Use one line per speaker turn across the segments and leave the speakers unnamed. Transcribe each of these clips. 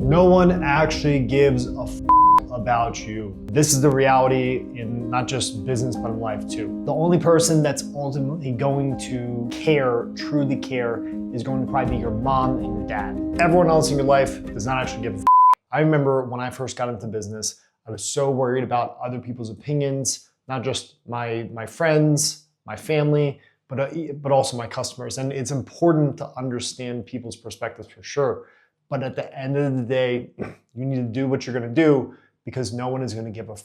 No one actually gives a about you. This is the reality in not just business, but in life too. The only person that's ultimately going to care, truly care, is going to probably be your mom and your dad. Everyone else in your life does not actually give a I remember when I first got into business, I was so worried about other people's opinions, not just my friends, my family, but also my customers. And it's important to understand people's perspectives for sure. But at the end of the day, you need to do what you're gonna do because no one is gonna give a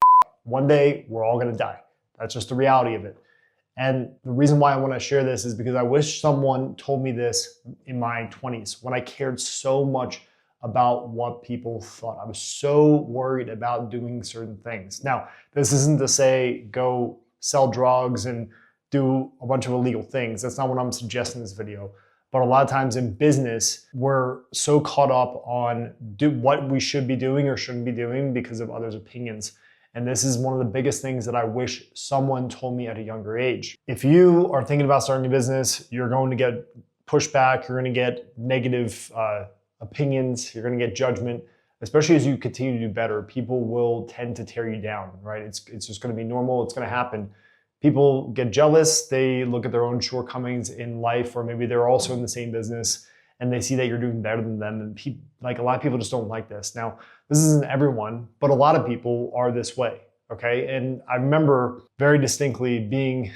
One day, we're all gonna die. That's just the reality of it. And the reason why I wanna share this is because I wish someone told me this in my 20s when I cared so much about what people thought. I was so worried about doing certain things. Now, this isn't to say go sell drugs and do a bunch of illegal things. That's not what I'm suggesting in this video. But a lot of times in business, we're so caught up on what we should be doing or shouldn't be doing because of others' opinions. And this is one of the biggest things that I wish someone told me at a younger age. If you are thinking about starting a business, you're going to get pushback, you're going to get negative opinions, you're going to get judgment, especially as you continue to do better. People will tend to tear you down, right? It's just going to be normal. It's going to happen. People get jealous. They look at their own shortcomings in life, or maybe they're also in the same business and they see that you're doing better than them. And like a lot of people just don't like this. Now, this isn't everyone, but a lot of people are this way, okay? And I remember very distinctly being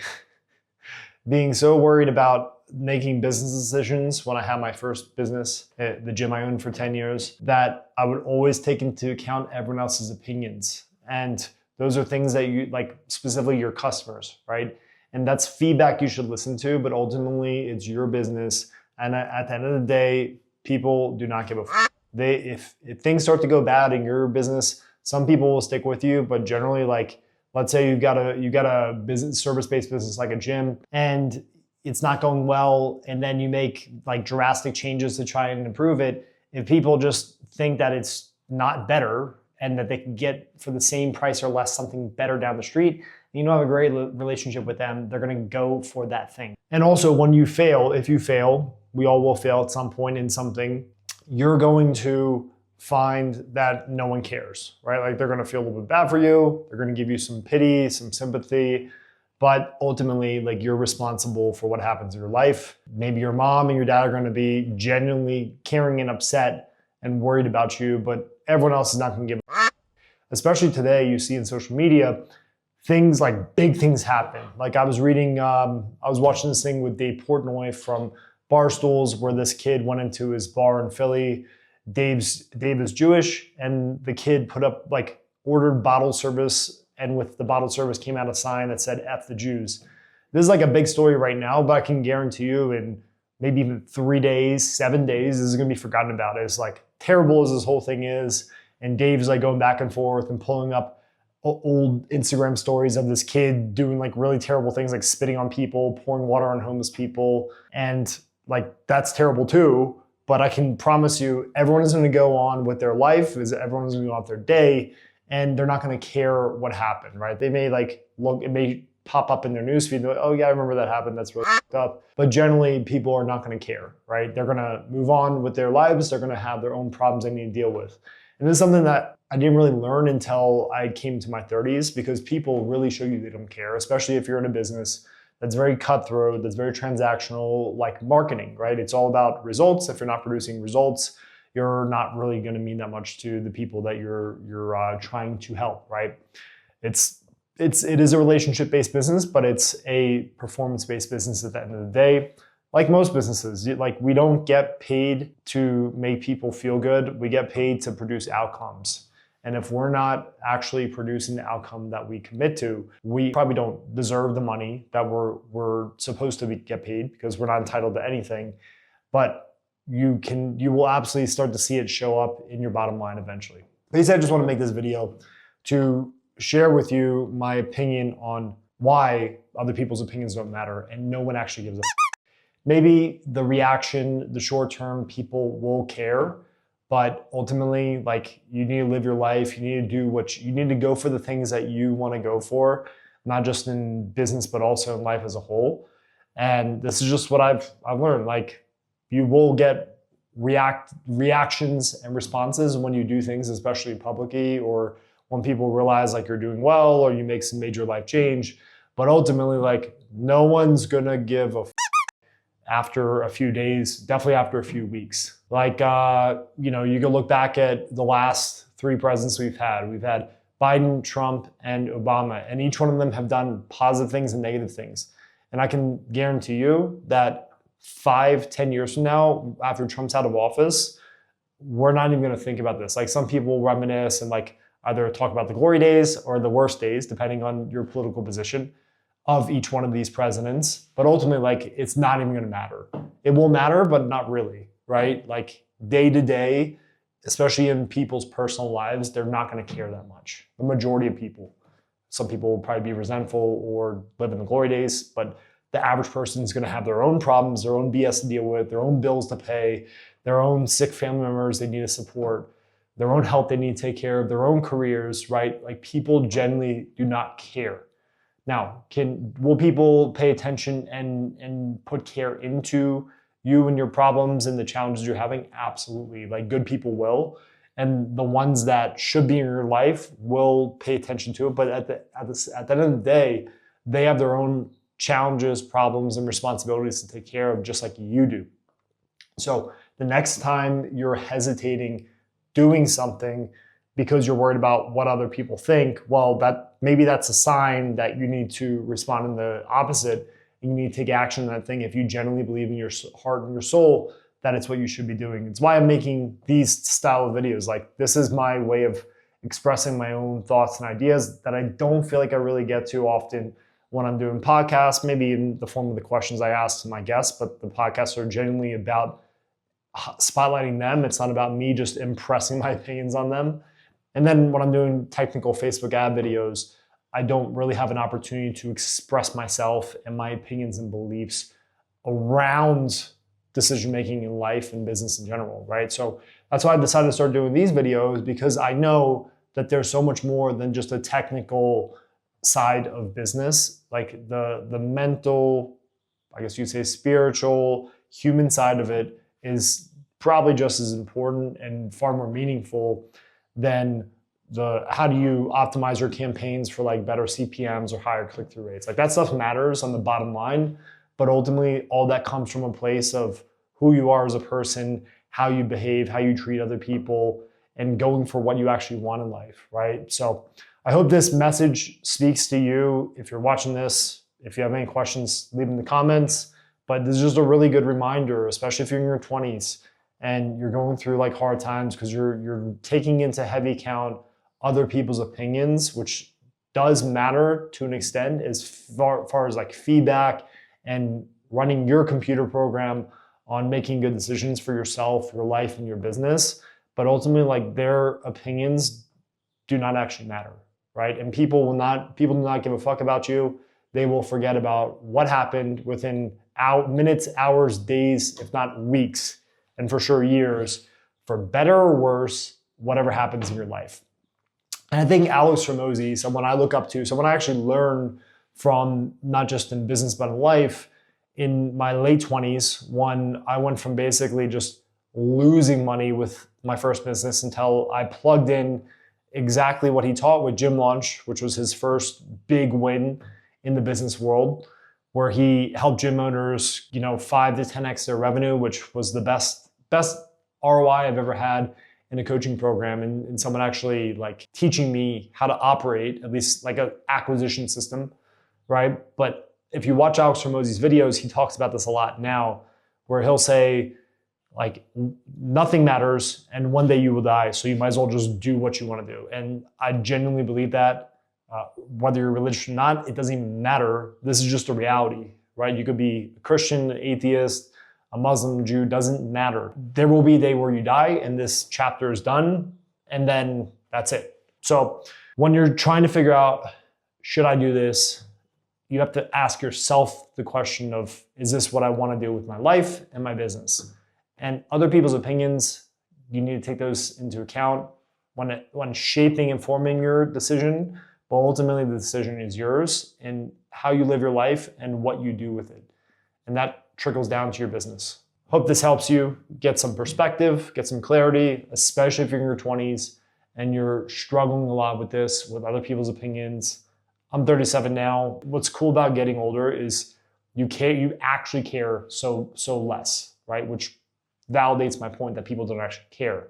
so worried about making business decisions when I had my first business, the gym I owned for 10 years, that I would always take into account everyone else's opinions. And those are things that you, like specifically your customers, right? And that's feedback you should listen to, but ultimately it's your business. And at the end of the day, people do not give a if things start to go bad in your business, some people will stick with you, but generally, like, let's say you got a business, service-based business like a gym, and it's not going well, and then you make like drastic changes to try and improve it. If people just think that it's not better and that they can get for the same price or less something better down the street, you don't have a great relationship with them, they're gonna go for that thing. And also when you fail, if you fail, we all will fail at some point in something, you're going to find that no one cares, right? Like they're gonna feel a little bit bad for you, they're gonna give you some pity, some sympathy, but ultimately, like you're responsible for what happens in your life. Maybe your mom and your dad are gonna be genuinely caring and upset and worried about you, but everyone else is not gonna give a Especially today, you see in social media, things like big things happen. Like I was reading, I was watching this thing with Dave Portnoy from Barstools where this kid went into his bar in Philly. Dave is Jewish, and the kid put up like ordered bottle service, and with the bottle service came out a sign that said F the Jews. This is like a big story right now, but I can guarantee you in maybe even 3 days, 7 days, this is gonna be forgotten about. It's like terrible as this whole thing is. And Dave's like going back and forth and pulling up old Instagram stories of this kid doing like really terrible things like spitting on people, pouring water on homeless people. And like, that's terrible too. But I can promise you, everyone is gonna go on with their life, everyone's gonna go out their day, and they're not gonna care what happened, right? They may like look, it may pop up in their newsfeed, like, oh yeah, I remember that happened, that's really fucked up. But generally, people are not gonna care, right? They're gonna move on with their lives, they're gonna have their own problems they need to deal with. And this is something that I didn't really learn until I came to my 30s, because people really show you they don't care, especially if you're in a business that's very cutthroat, that's very transactional, like marketing, right? It's all about results. If you're not producing results, you're not really gonna mean that much to the people that you're trying to help, right? It is a relationship-based business, but it's a performance-based business at the end of the day. Like most businesses, like we don't get paid to make people feel good. We get paid to produce outcomes. And if we're not actually producing the outcome that we commit to, we probably don't deserve the money that we're supposed to get paid, because we're not entitled to anything. But you will absolutely start to see it show up in your bottom line eventually. Basically, I just want to make this video to share with you my opinion on why other people's opinions don't matter and no one actually gives a Maybe the reaction, the short term, people will care, but ultimately, like, you need to live your life. You need to do you need to go for the things that you want to go for, not just in business, but also in life as a whole. And this is just what I've learned. Like, you will get reactions and responses when you do things, especially publicly, or when people realize like you're doing well or you make some major life change. But ultimately, like no one's gonna give a after a few days, definitely after a few weeks. Like, you can look back at the last 3 presidents we've had. We've had Biden, Trump, and Obama, and each one of them have done positive things and negative things. And I can guarantee you that 5-10 years from now, after Trump's out of office, we're not even gonna think about this. Like some people reminisce and like either talk about the glory days or the worst days, depending on your political position of each one of these presidents. But ultimately, like it's not even gonna matter. It will matter, but not really, right? Like day to day, especially in people's personal lives, they're not gonna care that much. The majority of people. Some people will probably be resentful or live in the glory days, but the average person is gonna have their own problems, their own BS to deal with, their own bills to pay, their own sick family members they need to support, their own health they need to take care of, their own careers, right? Like people generally do not care. Now, will people pay attention and put care into you and your problems and the challenges you're having? Absolutely. Like good people will. And the ones that should be in your life will pay attention to it. But at the end of the day, they have their own challenges, problems, and responsibilities to take care of just like you do. So the next time you're hesitating doing something because you're worried about what other people think, well, maybe that's a sign that you need to respond in the opposite. And you need to take action on that thing if you genuinely believe in your heart and your soul that it's what you should be doing. It's why I'm making these style of videos. Like this is my way of expressing my own thoughts and ideas that I don't feel like I really get to often when I'm doing podcasts, maybe in the form of the questions I ask to my guests, but the podcasts are genuinely about spotlighting them. It's not about me just impressing my opinions on them. And then when I'm doing technical Facebook ad videos, I don't really have an opportunity to express myself and my opinions and beliefs around decision-making in life and business in general, right? So that's why I decided to start doing these videos, because I know that there's so much more than just a technical side of business. Like the mental, I guess you'd say spiritual, human side of it is probably just as important and far more meaningful than how do you optimize your campaigns for like better CPMs or higher click-through rates. Like that stuff matters on the bottom line, but ultimately all that comes from a place of who you are as a person, how you behave, how you treat other people, and going for what you actually want in life, right? So I hope this message speaks to you. If you're watching this, if you have any questions, leave them in the comments. But this is just a really good reminder, especially if you're in your 20s and you're going through like hard times, because you're taking into heavy account other people's opinions, which does matter to an extent as far as like feedback and running your computer program on making good decisions for yourself, your life, and your business. But ultimately, like their opinions do not actually matter, right? And people do not give a fuck about you. They will forget about what happened within minutes, hours, days, if not weeks, and for sure years, for better or worse, whatever happens in your life. And I think Alex Hormozi, someone I look up to, someone I actually learn from, not just in business, but in life, in my late 20s, when I went from basically just losing money with my first business until I plugged in exactly what he taught with Gym Launch, which was his first big win in the business world, where he helped gym owners, 5 to 10x their revenue, which was the best ROI I've ever had in a coaching program, and someone actually like teaching me how to operate at least like an acquisition system, right? But if you watch Alex Hormozi's videos, he talks about this a lot now, where he'll say like nothing matters and one day you will die, so you might as well just do what you want to do. And I genuinely believe that. Whether you're religious or not, it doesn't even matter. This is just a reality, right? You could be a Christian, an atheist, a Muslim, Jew, doesn't matter. There will be a day where you die and this chapter is done, and then that's it. So when you're trying to figure out, should I do this? You have to ask yourself the question of, is this what I want to do with my life and my business? And other people's opinions, you need to take those into account when shaping and forming your decision. But ultimately, the decision is yours and how you live your life and what you do with it. And that trickles down to your business. Hope this helps you get some perspective, get some clarity, especially if you're in your 20s and you're struggling a lot with this, with other people's opinions. I'm 37 now. What's cool about getting older is you actually care so less, right? Which validates my point that people don't actually care.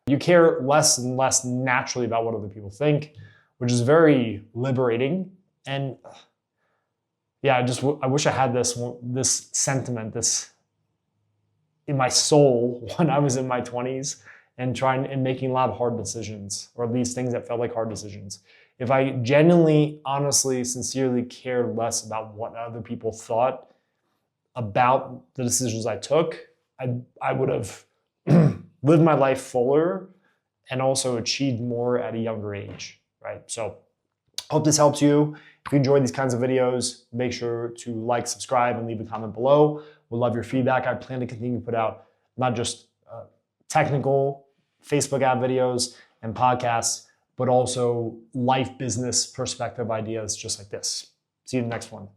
You care less and less naturally about what other people think, which is very liberating. And yeah, I wish I had this sentiment, this in my soul when I was in my 20s and making a lot of hard decisions, or at least things that felt like hard decisions. If I genuinely, honestly, sincerely cared less about what other people thought about the decisions I took, I would have lived my life fuller and also achieved more at a younger age, right? So hope this helps you. If you enjoy these kinds of videos, make sure to like, subscribe, and leave a comment below. We'll love your feedback. I plan to continue to put out not just technical Facebook ad videos and podcasts, but also life business perspective ideas just like this. See you in the next one.